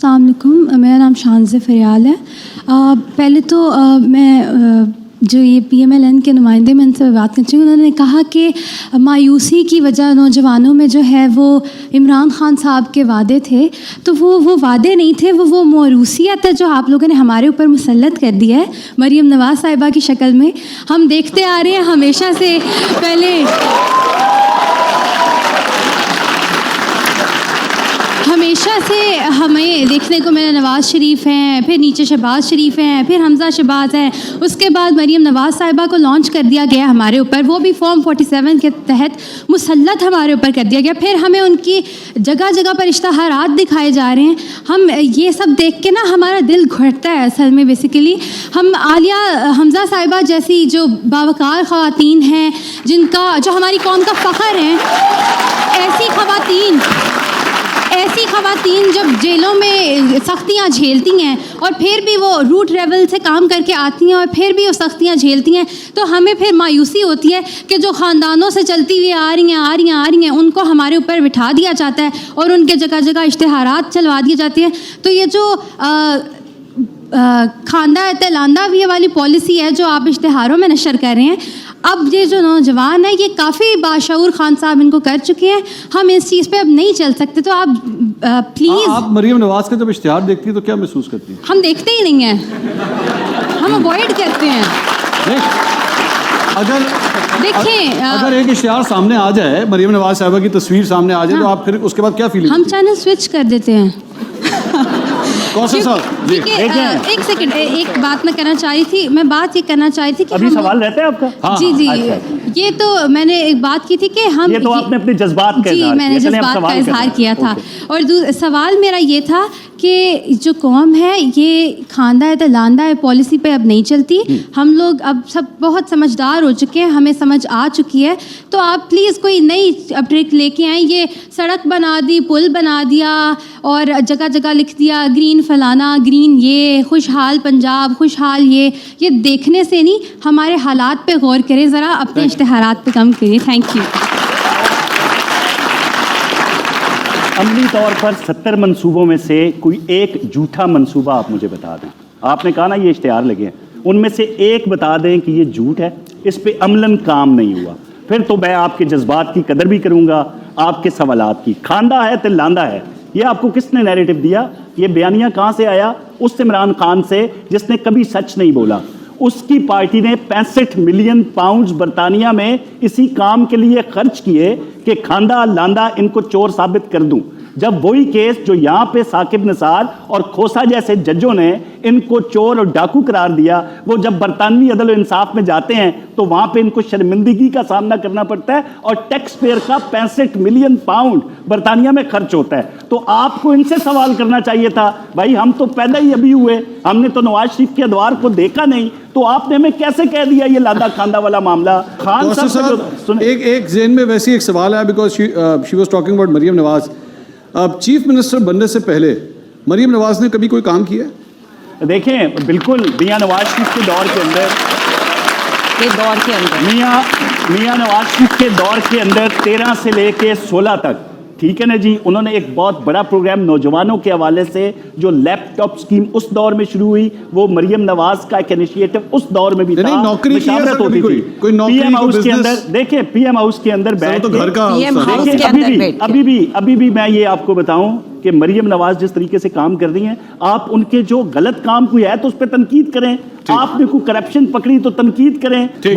अस्सलाम वालेकुम, मेरा नाम शानज़ फ़रियाल है। पहले तो मैं जो ये PMLN के नुमाइंदे में उनसे बात करना चाहिए। उन्होंने कहा कि मायूसी की वजह नौजवानों में जो है वो इमरान खान साहब के वादे थे, तो वो वादे नहीं थे, वो मौरूसियत है जो आप लोगों ने हमारे ऊपर मुसल्लत कर दिया है मरीम नवाज़ साहिबा की शक्ल में। हम देखते आ रहे हैं हमेशा से, पहले हमेशा से हमें देखने को मेरा नवाज़ शरीफ हैं, फिर नीचे शहबाज शरीफ हैं, फिर हमज़ा शहबाज हैं, उसके बाद मरीम नवाज़ साहिबा को लॉन्च कर दिया गया हमारे ऊपर, वो भी फॉर्म 47 के तहत मुसल्लत हमारे ऊपर कर दिया गया। फिर हमें उनकी जगह जगह पर इश्तहारात दिखाए जा रहे हैं। हम ये सब देख के ना हमारा दिल घुटता है असल में। बेसिकली हम आलिया हमज़ा साहिबा जैसी जो बावकार ख़वातीन हैं, जो हमारी कौम का फ़ख्र हैं, ऐसी ख़वातीन जब जेलों में सख्तियाँ झेलती हैं और फिर भी वो रूट लेवल से काम करके आती हैं और फिर भी वो सख्तियाँ झेलती हैं, तो हमें फिर मायूसी होती है कि जो ख़ानदानों से चलती हुई आ रही हैं उनको हमारे ऊपर बिठा दिया जाता है और उनके जगह जगह इश्तहारात चलवा दिए जाते हैं। तो ये जो खानदा तलांदा भी वाली पॉलिसी है जो आप इश्तहारों में नशर कर रहे हैं, अब ये जो नौजवान है ये काफ़ी बाशऊर खान साहब इनको कर चुके हैं। हम इस चीज़ पे अब नहीं चल सकते। तो आप प्लीज़, आप मरीम नवाज़ का जब इश्तिहार देखती है तो क्या महसूस करती है? हम देखते ही नहीं हैं, हम अवॉइड करते हैं। अगर एक इश्तिहार सामने आ जाए, मरीम नवाज़ साहिबा की तस्वीर सामने आ जाए, तो आप फिर उसके बाद क्या फीलिंग? हम चैनल स्विच कर देते हैं। कौशल साहब जी, एक सेकंड, एक बात मैं करना चाह रही थी। मैं बात ये करना चाह रही थी कि अभी सवाल रहता है आपका? हाँ, जी जी, अच्छा। ये तो मैंने एक बात की थी कि हम ये तो आपने अपने जज्बात का जी, मैंने जज्बात का इजहार किया था। और सवाल मेरा ये था कि जो कौम है ये खानदा तलांदा पॉलिसी पे अब नहीं चलती। हम लोग अब सब बहुत समझदार हो चुके हैं, हमें समझ आ चुकी है। तो आप प्लीज़ कोई नई ट्रिक लेके आएँ। ये सड़क बना दी, पुल बना दिया और जगह जगह लिख दिया ग्रीन फलाना, ग्रीन ये, खुशहाल पंजाब, खुशहाल ये देखने से नहीं, हमारे हालात पे गौर करें ज़रा, अपने इश्तहारात पे कम करिए। Thank you. अमली तौर पर 70 मंसूबों में से कोई एक झूठा मंसूबा आप मुझे बता दें। आपने कहा ना ये इश्तिहार लगे हैं, उनमें से एक बता दें कि ये झूठ है, इस पे अमलन काम नहीं हुआ, फिर तो मैं आपके जज्बात की कदर भी करूंगा, आपके सवालात की। खानदा है तिलांदा है, ये आपको किसने नैरेटिव दिया? ये बयानिया कहाँ से आया? उस इमरान खान से जिसने कभी सच नहीं बोला। उसकी पार्टी ने 65 मिलियन पाउंड बरतानिया में इसी काम के लिए खर्च किए कि खानदा लांदा इनको चोर साबित कर दूं। जब वही केस जो यहाँ पे साकिब निसार और खोसा जैसे जजों ने इनको चोर और डाकू करार दिया, वो जब बरतानवी अदल और इंसाफ में जाते हैं तो वहाँ पे इनको शर्मिंदगी का सामना करना पड़ता है और टैक्स पेयर का 65 मिलियन पाउंड बरतानिया में खर्च होता है। तो आपको इनसे सवाल करना चाहिए था, भाई हम तो पैदा ही अभी हुए, हमने तो नवाज शरीफ के अदवार को देखा नहीं, तो आपने हमें कैसे कह दिया ये लादा खानदा वाला मामला? खान साहब एक ज़हन में वैसे एक सवाल है, because she was talking about Maryam Nawaz. अब चीफ मिनिस्टर बनने से पहले मरीम नवाज़ ने कभी कोई काम किया? देखें, बिल्कुल मियां नवाज शरीफ के दौर के अंदर मियां नवाज शरीफ के दौर के अंदर 13 से लेके 16 तक, ठीक है ना जी, उन्होंने एक बहुत बड़ा प्रोग्राम नौजवानों के हवाले से जो लैपटॉप स्कीम उस दौर में शुरू हुई, वो मरियम नवाज का एक इनिशिएटिव उस दौर में भी था। नौकरी मुशावरत होती थी पीएम हाउस के अंदर। देखिए पीएम हाउस के अंदर बैठ अभी भी मैं ये आपको बताऊं कि मरियम नवाज जिस तरीके से काम कर रही हैं, आप उनके जो गलत काम कोई है तो उस पर तनकीद करें, आपने कोई करप्शन पकड़ी तो तनकीद करें।